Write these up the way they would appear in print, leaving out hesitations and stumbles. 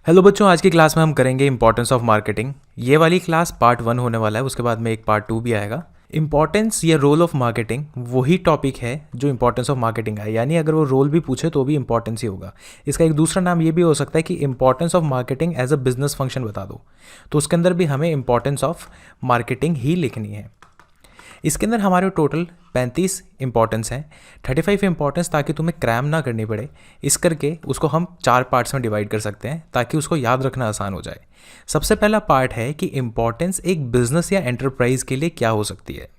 Hello बच्चों, आज की क्लास में हम करेंगे इंपॉर्टेंस ऑफ मार्केटिंग। ये वाली क्लास पार्ट 1 होने वाला है, उसके बाद में एक पार्ट 2 भी आएगा। इंपॉर्टेंस या रोल ऑफ मार्केटिंग वही टॉपिक है जो इंपॉर्टेंस ऑफ मार्केटिंग है, यानी अगर वो रोल भी पूछे तो भी इंपॉर्टेंस ही होगा। इसका एक दूसरा नाम ये भी हो सकता है कि importance of marketing as a business function बता दो, तो उसके अंदर भी हमें इंपॉर्टेंस ऑफ मार्केटिंग ही लिखनी है। इसके अंदर हमारे टोटल 35 इंपॉर्टेंस हैं, 35 इंपॉर्टेंस, ताकि तुम्हें क्रैम ना करनी पड़े। इस करके उसको हम 4 पार्ट्स में डिवाइड कर सकते हैं ताकि उसको याद रखना आसान हो जाए। सबसे पहला पार्ट है कि इंपॉर्टेंस एक बिजनेस या एंटरप्राइज के लिए क्या हो सकती है।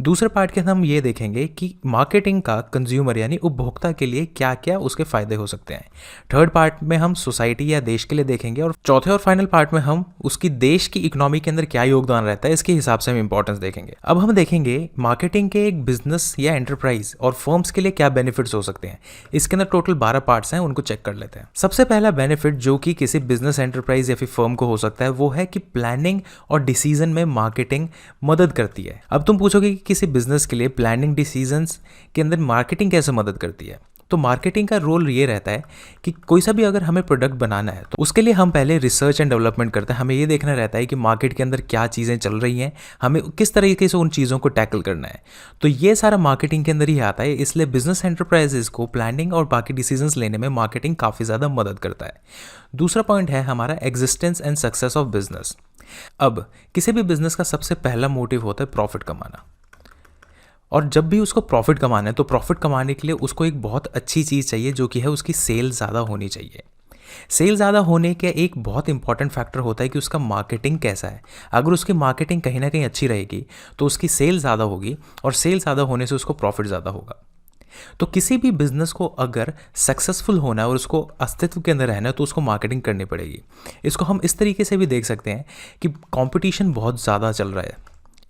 दूसरे पार्ट के अंदर हम ये देखेंगे कि मार्केटिंग का कंज्यूमर यानी उपभोक्ता के लिए क्या क्या उसके फायदे हो सकते हैं। थर्ड पार्ट में हम सोसाइटी या देश के लिए देखेंगे, और चौथे और फाइनल पार्ट में हम उसकी देश की इकोनॉमी के अंदर क्या योगदान रहता है, इसके हिसाब से हम इंपॉर्टेंस देखेंगे। अब हम देखेंगे मार्केटिंग के एक बिजनेस या एंटरप्राइज और फर्म्स के लिए क्या बेनिफिट्स हो सकते हैं। इसके अंदर टोटल 12 पार्ट्स हैं, उनको चेक कर लेते हैं। सबसे पहला बेनिफिट जो कि किसी बिजनेस एंटरप्राइज या फिर फर्म को हो सकता है वो है कि प्लानिंग और डिसीजन में मार्केटिंग मदद करती है। अब तुम पूछोगे कि किसी बिजनेस के लिए प्लानिंग डिसीजंस के अंदर मार्केटिंग कैसे मदद करती है। तो मार्केटिंग का रोल ये रहता है कि कोई सा भी अगर हमें प्रोडक्ट बनाना है तो उसके लिए हम पहले रिसर्च एंड डेवलपमेंट करते हैं। हमें ये देखना रहता है कि मार्केट के अंदर क्या चीज़ें चल रही हैं, हमें किस तरीके से उन चीज़ों को टैकल करना है। तो ये सारा मार्केटिंग के अंदर ही आता है, इसलिए बिजनेस एंटरप्राइजेस को प्लानिंग और बाकी डिसीजंस लेने में मार्केटिंग काफ़ी ज़्यादा मदद करता है। दूसरा पॉइंट है हमारा existence and success of business. अब किसी भी बिजनेस का सबसे पहला मोटिव होता है प्रॉफिट कमाना, और जब भी उसको प्रॉफिट कमाना है तो प्रॉफिट कमाने के लिए उसको एक बहुत अच्छी चीज़ चाहिए जो कि है उसकी सेल ज़्यादा होनी चाहिए। सेल ज़्यादा होने के एक बहुत इंपॉर्टेंट फैक्टर होता है कि उसका मार्केटिंग कैसा है। अगर उसकी मार्केटिंग कहीं ना कहीं अच्छी रहेगी तो उसकी सेल ज़्यादा होगी, और सेल ज़्यादा होने से उसको प्रॉफिट ज़्यादा होगा। तो किसी भी बिजनेस को अगर सक्सेसफुल होना है और उसको अस्तित्व के अंदर रहना है तो उसको मार्केटिंग करनी पड़ेगी। इसको हम इस तरीके से भी देख सकते हैं कि कंपटीशन बहुत ज़्यादा चल रहा है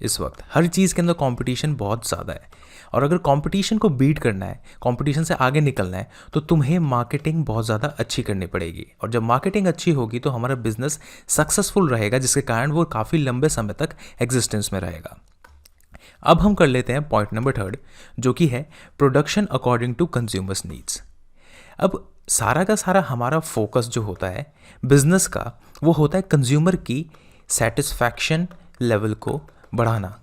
इस वक्त, हर चीज़ के अंदर कंपटीशन बहुत ज़्यादा है, और अगर कंपटीशन को बीट करना है, कंपटीशन से आगे निकलना है, तो तुम्हें मार्केटिंग बहुत ज़्यादा अच्छी करनी पड़ेगी। और जब मार्केटिंग अच्छी होगी तो हमारा बिजनेस सक्सेसफुल रहेगा, जिसके कारण वो काफ़ी लंबे समय तक एग्जिस्टेंस में रहेगा। अब हम कर लेते हैं पॉइंट नंबर 3, जो कि है production according to consumers needs. अब सारा का सारा हमारा फोकस जो होता है बिजनेस का, वो होता है कंज्यूमर की सेटिस्फैक्शन लेवल को बढ़ाना।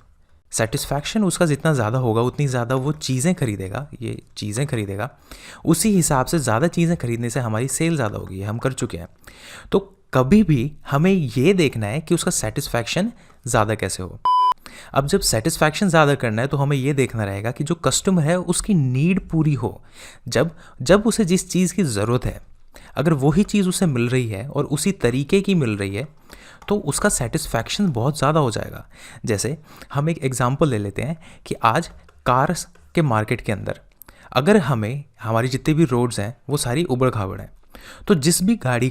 सेटिस्फैक्शन उसका जितना ज़्यादा होगा उतनी ज़्यादा वो चीज़ें खरीदेगा, ये चीज़ें खरीदेगा, उसी हिसाब से ज़्यादा चीज़ें खरीदने से हमारी सेल ज़्यादा होगी, हम कर चुके हैं। तो कभी भी हमें ये देखना है कि उसका सेटिस्फैक्शन ज़्यादा कैसे हो। अब जब सेटिस्फैक्शन ज़्यादा करना है तो हमें ये देखना रहेगा कि जो कस्टमर है उसकी नीड पूरी हो। जब जब उसे जिस चीज़ की ज़रूरत है, अगर वही चीज़ उसे मिल रही है और उसी तरीके की मिल रही है तो उसका सेटिस्फैक्शन बहुत ज़्यादा हो जाएगा। जैसे हम एक एग्जांपल ले लेते हैं कि आज कार्स के मार्केट के अंदर अगर हमें हमारी जितनी भी रोड्स हैं वो सारी उबड़ खाबड़ हैं, तो जिस भी गाड़ी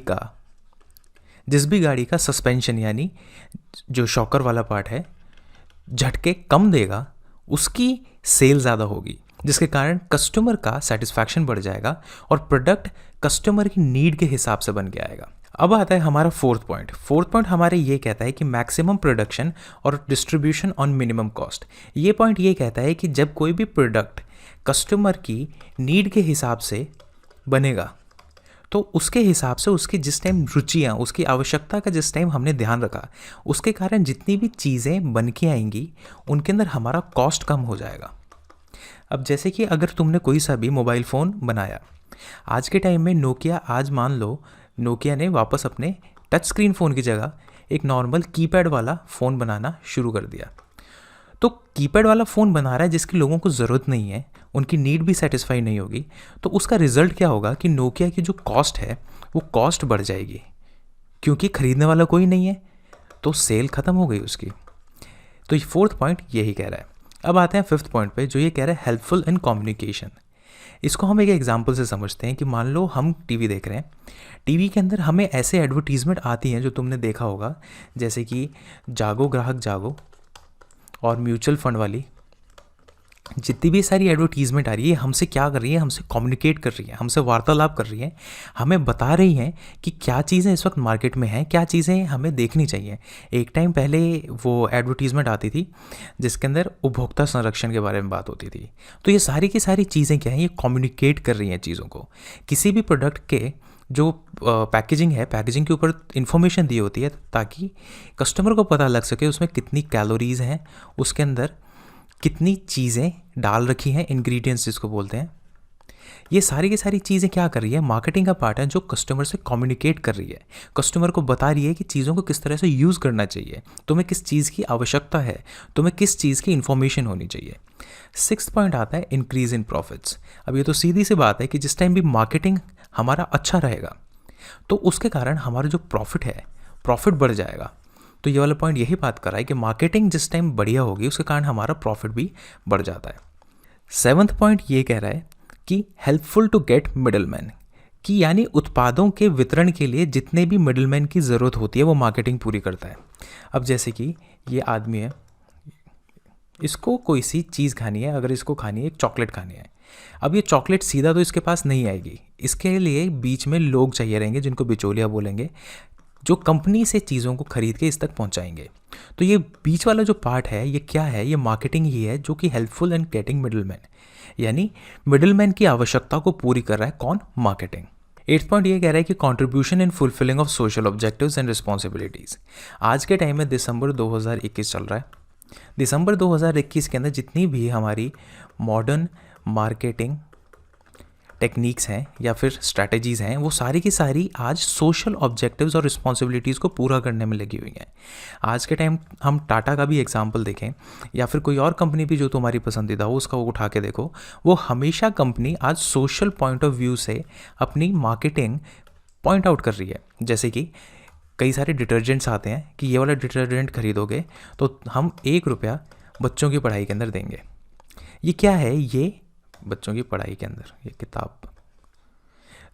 का सस्पेंशन यानी जो शॉकर वाला पार्ट है झटके कम देगा, उसकी सेल ज़्यादा होगी, जिसके कारण कस्टमर का सेटिस्फैक्शन बढ़ जाएगा और प्रोडक्ट कस्टमर की नीड के हिसाब से बन के आएगा। अब आता है हमारा फोर्थ पॉइंट हमारे ये कहता है कि मैक्सिमम प्रोडक्शन और डिस्ट्रीब्यूशन ऑन मिनिमम कॉस्ट। ये पॉइंट ये कहता है कि जब कोई भी प्रोडक्ट कस्टमर की नीड के हिसाब से बनेगा तो उसके हिसाब से उसकी जिस टाइम रुचियाँ, उसकी आवश्यकता का जिस टाइम हमने ध्यान रखा, उसके कारण जितनी भी चीज़ें बन के आएंगी उनके अंदर हमारा कॉस्ट कम हो जाएगा। अब जैसे कि अगर तुमने कोई सा भी मोबाइल फ़ोन बनाया आज के टाइम में, नोकिया, आज मान लो नोकिया ने वापस अपने टच स्क्रीन फ़ोन की जगह एक नॉर्मल कीपैड वाला फ़ोन बनाना शुरू कर दिया। तो कीपैड वाला फ़ोन बना रहा है जिसकी लोगों को ज़रूरत नहीं है, उनकी नीड भी सेटिस्फाई नहीं होगी, तो उसका रिजल्ट क्या होगा कि नोकिया की जो कॉस्ट है वो कॉस्ट बढ़ जाएगी, क्योंकि ख़रीदने वाला कोई नहीं है, तो सेल ख़त्म हो गई उसकी। तो फोर्थ पॉइंट यही कह रहा है। अब आते हैं फिफ्थ पॉइंट पे, जो ये कह रहा है हेल्पफुल इन कम्युनिकेशन। इसको हम एक एग्जांपल से समझते हैं कि मान लो हम टीवी देख रहे हैं, टीवी के अंदर हमें ऐसे एडवर्टीज़मेंट आती हैं जो तुमने देखा होगा, जैसे कि जागो ग्राहक जागो और म्यूचुअल फंड वाली जितनी भी सारी एडवर्टीज़मेंट आ रही है, हमसे क्या कर रही है, हमसे कम्युनिकेट कर रही है, हमसे वार्तालाप कर रही है, हमें बता रही हैं कि क्या चीज़ें इस वक्त मार्केट में हैं, क्या चीज़ें हमें देखनी चाहिए। एक टाइम पहले वो एडवर्टीज़मेंट आती थी जिसके अंदर उपभोक्ता संरक्षण के बारे में बात होती थी। तो ये सारी की सारी चीज़ें क्या हैं, ये कम्युनिकेट कर रही हैं चीज़ों को। किसी भी प्रोडक्ट के जो पैकेजिंग है, पैकेजिंग के ऊपर इन्फॉर्मेशन दी होती है ताकि कस्टमर को पता लग सके उसमें कितनी कैलोरीज हैं, उसके अंदर कितनी चीज़ें डाल रखी हैं, इंग्रेडिएंट्स जिसको बोलते हैं। ये सारी की सारी चीज़ें क्या कर रही है, मार्केटिंग का पार्ट है जो कस्टमर से कम्युनिकेट कर रही है, कस्टमर को बता रही है कि चीज़ों को किस तरह से यूज़ करना चाहिए, तुम्हें किस चीज़ की आवश्यकता है, तुम्हें किस चीज़ की इन्फॉर्मेशन होनी चाहिए। 6th पॉइंट आता है इंक्रीज इन प्रॉफिट्स। अब ये तो सीधी सी बात है कि जिस टाइम भी मार्केटिंग हमारा अच्छा रहेगा तो उसके कारण हमारा जो प्रॉफिट है, प्रॉफिट बढ़ जाएगा। तो ये वाला पॉइंट यही बात कर रहा है कि मार्केटिंग जिस टाइम बढ़िया होगी उसके कारण हमारा प्रॉफिट भी बढ़ जाता है। 7th पॉइंट ये कह रहा है कि हेल्पफुल टू गेट मिडलमैन, कि यानी उत्पादों के वितरण के लिए जितने भी मिडलमैन की ज़रूरत होती है वो मार्केटिंग पूरी करता है। अब जैसे कि ये आदमी है, इसको कोई सी चीज़ खानी है, अगर इसको खानी है, एक चॉकलेट खानी है। अब ये चॉकलेट सीधा तो इसके पास नहीं आएगी, इसके लिए बीच में लोग चाहिए रहेंगे जिनको बिचौलिया बोलेंगे, जो कंपनी से चीज़ों को खरीद के इस तक पहुंचाएंगे। तो ये बीच वाला जो पार्ट है ये क्या है, ये मार्केटिंग ही है जो कि हेल्पफुल एंड गेटिंग मिडलमैन, यानी मिडलमैन की आवश्यकता को पूरी कर रहा है कौन, मार्केटिंग। 8th पॉइंट ये कह रहा है कि contribution in fulfilling of social objectives and responsibilities. आज के टाइम में दिसंबर 2021 चल रहा है। दिसंबर 2021 के अंदर जितनी भी हमारी मॉडर्न मार्केटिंग टेक्निक्स हैं या फिर स्ट्रैटेजीज़ हैं वो सारी की सारी आज सोशल ऑब्जेक्टिव्स और रिस्पॉन्सिबिलिटीज़ को पूरा करने में लगी हुई हैं। आज के टाइम हम टाटा का भी एग्जांपल देखें या फिर कोई और कंपनी भी जो तुम्हारी पसंदीदा हो उसका वो उठा के देखो, वो हमेशा कंपनी आज सोशल पॉइंट ऑफ व्यू से अपनी मार्केटिंग पॉइंट आउट कर रही है। जैसे कि कई सारे डिटर्जेंट्स आते हैं कि ये वाला डिटर्जेंट खरीदोगे तो हम 1 रुपया बच्चों की पढ़ाई के अंदर देंगे। ये क्या है, ये बच्चों की पढ़ाई के अंदर, ये किताब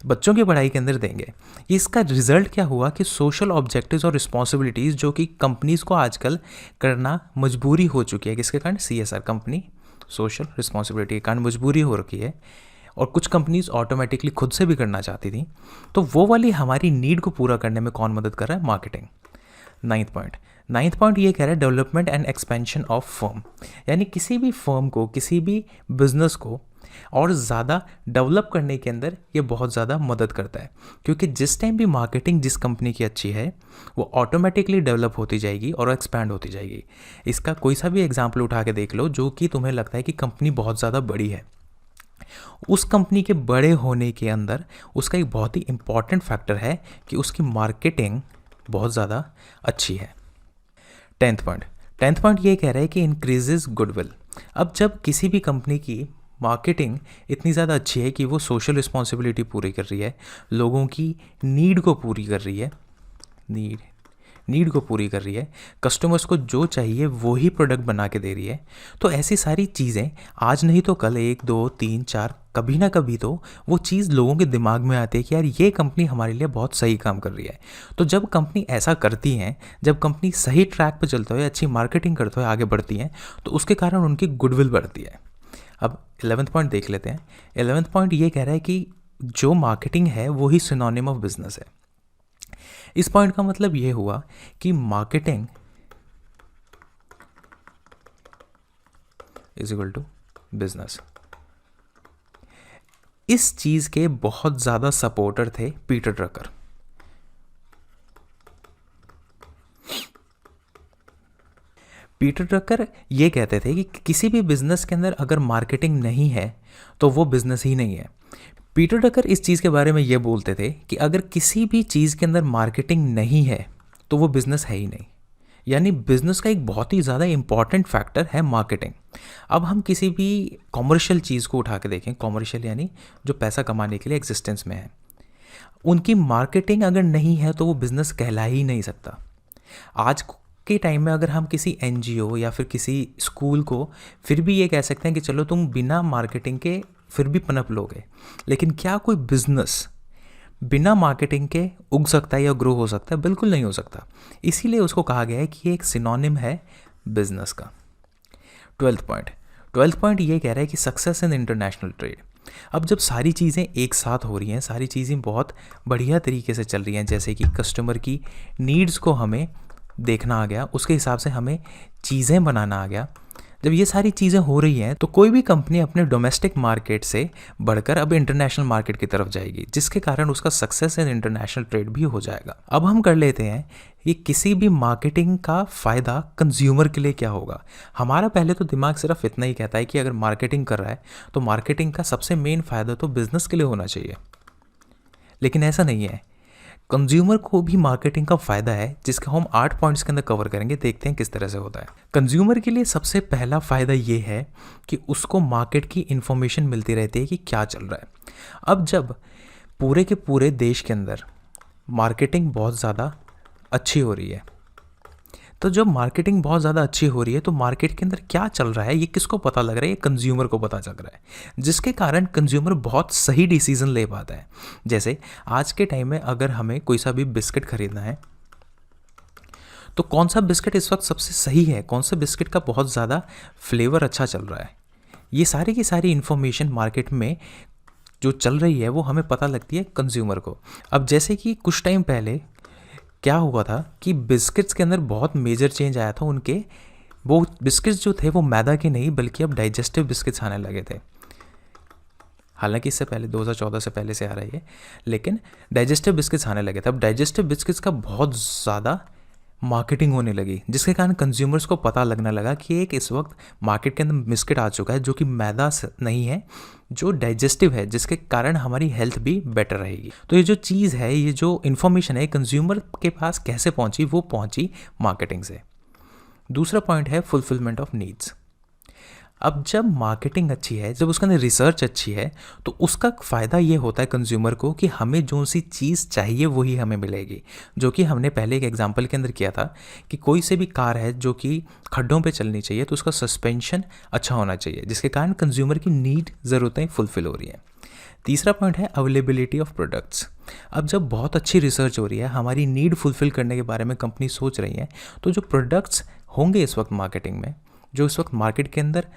बच्चों की पढ़ाई के अंदर देंगे। इसका रिजल्ट क्या हुआ कि सोशल ऑब्जेक्टिव्स और रिस्पॉन्सिबिलिटीज़ जो कि कंपनीज़ को आजकल करना मजबूरी हो चुकी है, किसके कारण, CSR, कंपनी सोशल रिस्पॉन्सिबिलिटी के कारण मजबूरी हो रखी है, और कुछ कंपनीज ऑटोमेटिकली खुद से भी करना चाहती थी। तो वो वाली हमारी नीड को पूरा करने में कौन मदद कर रहा है, मार्केटिंग। 9th पॉइंट ये कह रहा है development and expansion of firm, यानी किसी भी फर्म को, किसी भी बिजनेस को और ज़्यादा डेवलप करने के अंदर ये बहुत ज़्यादा मदद करता है, क्योंकि जिस टाइम भी मार्केटिंग जिस कंपनी की अच्छी है वो ऑटोमेटिकली डेवलप होती जाएगी और एक्सपैंड होती जाएगी। इसका कोई सा भी एग्जाम्पल उठा के देख लो जो कि तुम्हें लगता है कि कंपनी बहुत ज़्यादा बड़ी है, उस कंपनी के बड़े होने के अंदर उसका एक बहुत ही इंपॉर्टेंट फैक्टर है कि उसकी मार्केटिंग बहुत ज़्यादा अच्छी है। 10th पॉइंट ये कह रहा है कि इंक्रीजेज गुडविल। अब जब किसी भी कंपनी की मार्केटिंग इतनी ज़्यादा अच्छी है कि वो सोशल रिस्पॉन्सिबिलिटी पूरी कर रही है, लोगों की नीड को पूरी कर रही है, नीड को पूरी कर रही है, कस्टमर्स को जो चाहिए वो ही प्रोडक्ट बना के दे रही है, तो ऐसी सारी चीज़ें आज नहीं तो कल 1 2 3 4 कभी ना कभी तो वो चीज़ लोगों के दिमाग में आती है कि यार ये कंपनी हमारे लिए बहुत सही काम कर रही है। तो जब कंपनी ऐसा करती हैं, जब कंपनी सही ट्रैक पर चलते हुए अच्छी मार्केटिंग करते हुए आगे बढ़ती हैं, तो उसके कारण उनकी गुडविल बढ़ती है। अब 11th पॉइंट देख लेते हैं। 11th पॉइंट ये कह रहा है कि जो मार्केटिंग है वो ही सिनोनिम ऑफ बिजनेस है। इस पॉइंट का मतलब ये हुआ कि marketing is equal to business. इस चीज के बहुत ज्यादा सपोर्टर थे पीटर ड्रकर। पीटर ड्रकर ये कहते थे कि किसी भी बिजनेस के अंदर अगर मार्केटिंग नहीं है तो वो बिजनेस ही नहीं है। पीटर ड्रकर इस चीज़ के बारे में ये बोलते थे कि अगर किसी भी चीज़ के अंदर मार्केटिंग नहीं है तो वो बिज़नेस है ही नहीं, यानी बिज़नेस का एक बहुत ही ज़्यादा इंपॉर्टेंट फैक्टर है मार्केटिंग। अब हम किसी भी कॉमर्शियल चीज़ को उठा के देखें, कॉमर्शियल यानी जो पैसा कमाने के लिए एग्जिस्टेंस में है, उनकी मार्केटिंग अगर नहीं है तो वो बिज़नेस कहला ही नहीं सकता। आज के टाइम में अगर हम किसी NGO या फिर किसी स्कूल को फिर भी ये कह सकते हैं कि चलो तुम बिना मार्केटिंग के फिर भी पनप लोगे, लेकिन क्या कोई बिजनेस बिना मार्केटिंग के उग सकता है या ग्रो हो सकता है? बिल्कुल नहीं हो सकता। इसीलिए उसको कहा गया है कि ये एक सिनोनिम है बिजनेस का। 12th पॉइंट ये कह रहा है कि सक्सेस इन इंटरनेशनल ट्रेड। अब जब सारी चीज़ें एक साथ हो रही हैं, सारी चीज़ें बहुत बढ़िया तरीके से चल रही हैं, जैसे कि कस्टमर की नीड्स को हमें देखना आ गया, उसके हिसाब से हमें चीज़ें बनाना आ गया, जब ये सारी चीज़ें हो रही हैं तो कोई भी कंपनी अपने डोमेस्टिक मार्केट से बढ़कर अब इंटरनेशनल मार्केट की तरफ जाएगी, जिसके कारण उसका सक्सेस इन इंटरनेशनल ट्रेड भी हो जाएगा। अब हम कर लेते हैं कि किसी भी मार्केटिंग का फ़ायदा कंज्यूमर के लिए क्या होगा। हमारा पहले तो दिमाग सिर्फ इतना ही कहता है कि अगर मार्केटिंग कर रहा है तो मार्केटिंग का सबसे मेन फ़ायदा तो बिजनेस के लिए होना चाहिए, लेकिन ऐसा नहीं है। कंज्यूमर को भी मार्केटिंग का फ़ायदा है, जिसका हम 8 पॉइंट्स के अंदर कवर करेंगे। देखते हैं किस तरह से होता है। कंज्यूमर के लिए सबसे पहला फ़ायदा ये है कि उसको मार्केट की इन्फॉर्मेशन मिलती रहती है कि क्या चल रहा है। अब जब पूरे के पूरे देश के अंदर मार्केटिंग बहुत ज़्यादा अच्छी हो रही है, तो जब मार्केटिंग बहुत ज़्यादा अच्छी हो रही है तो मार्केट के अंदर क्या चल रहा है ये किसको पता लग रहा है? ये कंज्यूमर को पता चल रहा है, जिसके कारण कंज्यूमर बहुत सही डिसीजन ले पाता है। जैसे आज के टाइम में अगर हमें कोई सा भी बिस्किट खरीदना है तो कौन सा बिस्किट इस वक्त सबसे सही है, कौन सा बिस्किट का बहुत ज़्यादा फ्लेवर अच्छा चल रहा है, ये सारी की सारी इन्फॉर्मेशन मार्केट में जो चल रही है वो हमें पता लगती है कंज्यूमर को। अब जैसे कि कुछ टाइम पहले क्या हुआ था कि बिस्किट्स के अंदर बहुत मेजर चेंज आया था। उनके वो बिस्किट्स जो थे वो मैदा के नहीं बल्कि अब डाइजेस्टिव बिस्किट्स आने लगे थे। हालांकि इससे पहले 2014 से पहले से आ रही है, लेकिन डाइजेस्टिव बिस्किट्स आने लगे थे। अब डाइजेस्टिव बिस्किट्स का बहुत ज़्यादा मार्केटिंग होने लगी, जिसके कारण कंज्यूमर्स को पता लगने लगा कि एक इस वक्त मार्केट के अंदर बिस्किट आ चुका है जो कि मैदा नहीं है, जो डाइजेस्टिव है, जिसके कारण हमारी हेल्थ भी बेटर रहेगी। तो ये जो चीज़ है, ये जो इन्फॉर्मेशन है कंज्यूमर के पास कैसे पहुंची, वो पहुंची मार्केटिंग से। दूसरा पॉइंट है फुलफिलमेंट ऑफ नीड्स। अब जब मार्केटिंग अच्छी है, जब उसके अंदर रिसर्च अच्छी है, तो उसका फ़ायदा ये होता है कंज्यूमर को कि हमें जो सी चीज़ चाहिए वही हमें मिलेगी। जो कि हमने पहले एक एग्जांपल के अंदर किया था कि कोई से भी कार है जो कि खड्डों पे चलनी चाहिए तो उसका सस्पेंशन अच्छा होना चाहिए, जिसके कारण कंज्यूमर की नीड ज़रूरतें फुलफिल हो रही हैं। तीसरा पॉइंट है अवेलेबिलिटी ऑफ प्रोडक्ट्स। अब जब बहुत अच्छी रिसर्च हो रही है, हमारी नीड फुलफिल करने के बारे में कंपनी सोच रही है, तो जो प्रोडक्ट्स होंगे इस वक्त मार्केटिंग में, जो इस वक्त मार्केट के अंदर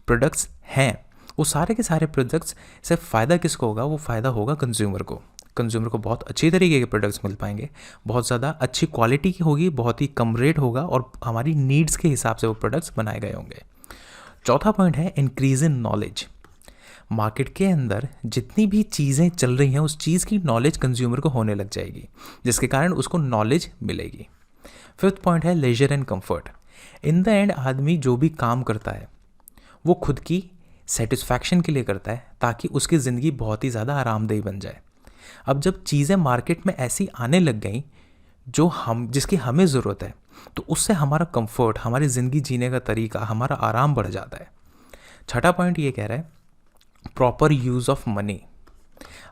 प्रोडक्ट्स हैं, वो सारे के सारे प्रोडक्ट्स से फ़ायदा किसको होगा? वो फ़ायदा होगा कंज्यूमर को। कंज्यूमर को बहुत अच्छी तरीके के प्रोडक्ट्स मिल पाएंगे, बहुत ज़्यादा अच्छी क्वालिटी की होगी, बहुत ही कम रेट होगा और हमारी नीड्स के हिसाब से वो प्रोडक्ट्स बनाए गए होंगे। चौथा पॉइंट है इंक्रीज इन नॉलेज। मार्केट के अंदर जितनी भी चीज़ें चल रही हैं उस चीज़ की नॉलेज कंज्यूमर को होने लग जाएगी, जिसके कारण उसको नॉलेज मिलेगी। फिफ्थ पॉइंट है leisure and comfort. In the end आदमी जो भी काम करता है वो खुद की सेटिस्फैक्शन के लिए करता है, ताकि उसकी ज़िंदगी बहुत ही ज़्यादा आरामदेही बन जाए। अब जब चीज़ें मार्केट में ऐसी आने लग गई जिसकी हमें ज़रूरत है, तो उससे हमारा कंफर्ट, हमारी ज़िंदगी जीने का तरीका, हमारा आराम बढ़ जाता है। छठा पॉइंट ये कह रहा है प्रॉपर यूज़ ऑफ मनी।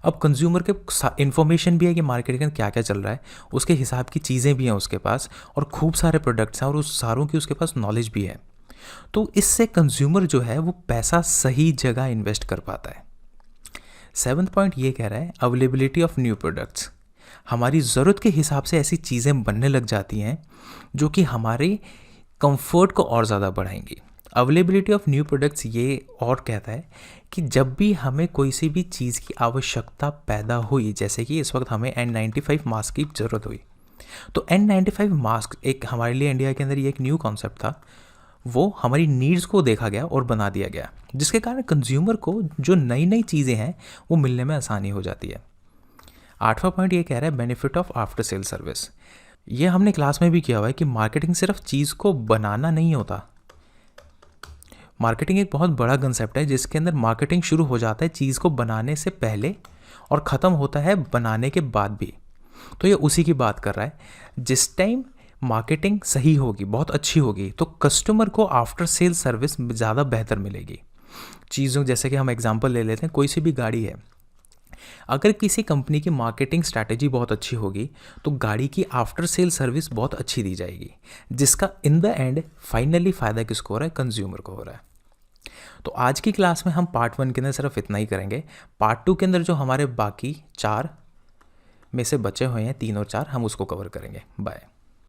अब कंज्यूमर के इन्फॉर्मेशन भी है कि मार्केट में क्या क्या चल रहा है, उसके हिसाब की चीज़ें भी हैं उसके पास, और खूब सारे प्रोडक्ट्स हैं और उस सारों की उसके पास नॉलेज भी है। तो इससे कंज्यूमर जो है वो पैसा सही जगह इन्वेस्ट कर पाता है। सेवंथ पॉइंट ये कह रहा है अवेलेबिलिटी ऑफ न्यू प्रोडक्ट्स। हमारी ज़रूरत के हिसाब से ऐसी चीज़ें बनने लग जाती हैं जो कि हमारे कंफर्ट को और ज़्यादा बढ़ाएंगी। अवेलेबिलिटी ऑफ न्यू प्रोडक्ट्स ये और कहता है कि जब भी हमें कोई सी भी चीज़ की आवश्यकता पैदा हुई, जैसे कि इस वक्त हमें N95 मास्क की ज़रूरत हुई, तो N95 मास्क एक हमारे लिए इंडिया के अंदर ये एक न्यू कॉन्सेप्ट था, वो हमारी नीड्स को देखा गया और बना दिया गया, जिसके कारण कंज्यूमर को जो नई नई चीज़ें हैं वो मिलने में आसानी हो जाती है। आठवां पॉइंट ये कह रहा है benefit of after sale service. ये हमने क्लास में भी किया हुआ है कि मार्केटिंग सिर्फ चीज़ को बनाना नहीं होता। मार्केटिंग एक बहुत बड़ा कंसेप्ट है जिसके अंदर मार्केटिंग शुरू हो जाता है चीज़ को बनाने से पहले और ख़त्म होता है बनाने के बाद भी। तो ये उसी की बात कर रहा है। जिस टाइम मार्केटिंग सही होगी, बहुत अच्छी होगी, तो कस्टमर को आफ्टर सेल सर्विस ज़्यादा बेहतर मिलेगी। चीज़ों जैसे कि हम एग्जांपल ले लेते हैं, कोई सी भी गाड़ी है, अगर किसी कंपनी की मार्केटिंग स्ट्रैटेजी बहुत अच्छी होगी तो गाड़ी की आफ्टर सेल सर्विस बहुत अच्छी दी जाएगी, जिसका इन द एंड फाइनली फ़ायदा किसको हो रहा है? कंज्यूमर को हो रहा है। तो आज की क्लास में हम पार्ट 1 के अंदर सिर्फ इतना ही करेंगे। पार्ट 2 के अंदर जो हमारे बाकी 4 में से बचे हुए हैं, 3 और 4, हम उसको कवर करेंगे। बाय।